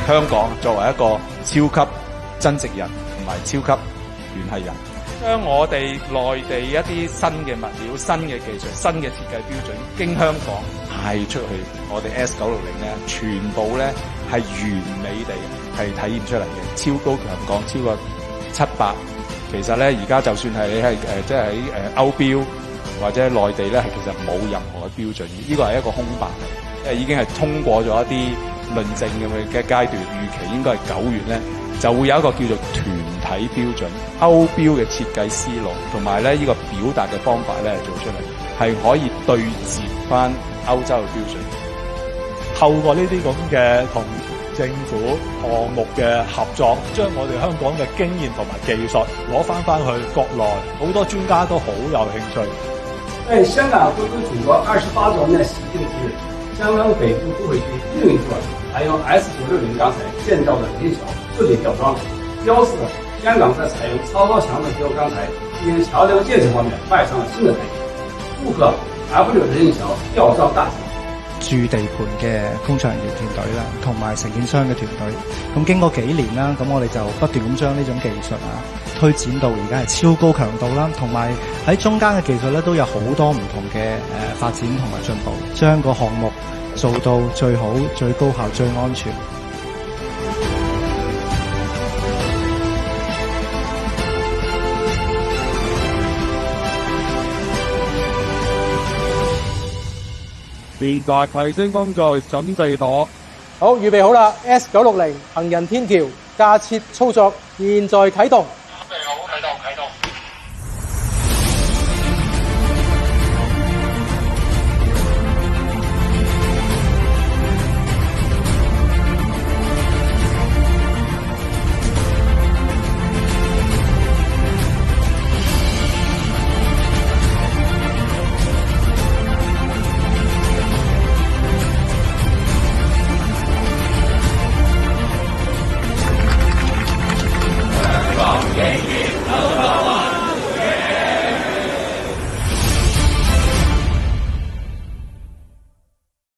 香港作為一個超級增值人同埋超級聯繫人，將我哋內地一啲新嘅物料、新嘅技術、新嘅設計標準經香港派出去，我哋 S960咧，全部咧係完美地係體現出嚟嘅，超高強鋼，超過700。其實咧，而家就算係你係即係喺歐標或者內地咧，係其實冇任何嘅標準，呢個係一個空白嚟，已經係通過咗一啲論證嘅階段，預期應該係9月咧就會有一個叫做團體標準、歐標嘅設計思路，同埋咧呢個表達嘅方法咧做出嚟，係可以對接翻歐洲嘅標準。透過呢啲咁嘅同政府項目嘅合作，將我哋香港嘅經驗同埋技術攞翻去國內，好多專家都好有興趣。在香港回歸祖國28周年喜慶之日，香港北部都會區另一座採用 S960鋼材建造的靈橋設計吊裝，標示了香港在採用超高強的結構鋼材進行橋梁建設方面邁上了新的台階，祝賀 F6靈橋吊裝大捷。駐地盤嘅工作人員團隊啦，同埋承建商嘅團隊，咁經過幾年啦，咁我哋就不斷咁將呢種技術推展到而家係超高強度啦，同埋喺中間嘅技術咧都有好多唔同嘅發展同埋進步，將個項目做到最好、最高效、最安全。現在提升工序準備妥。好，預備好啦 ！S960 行人天橋架設操作，現在啟動。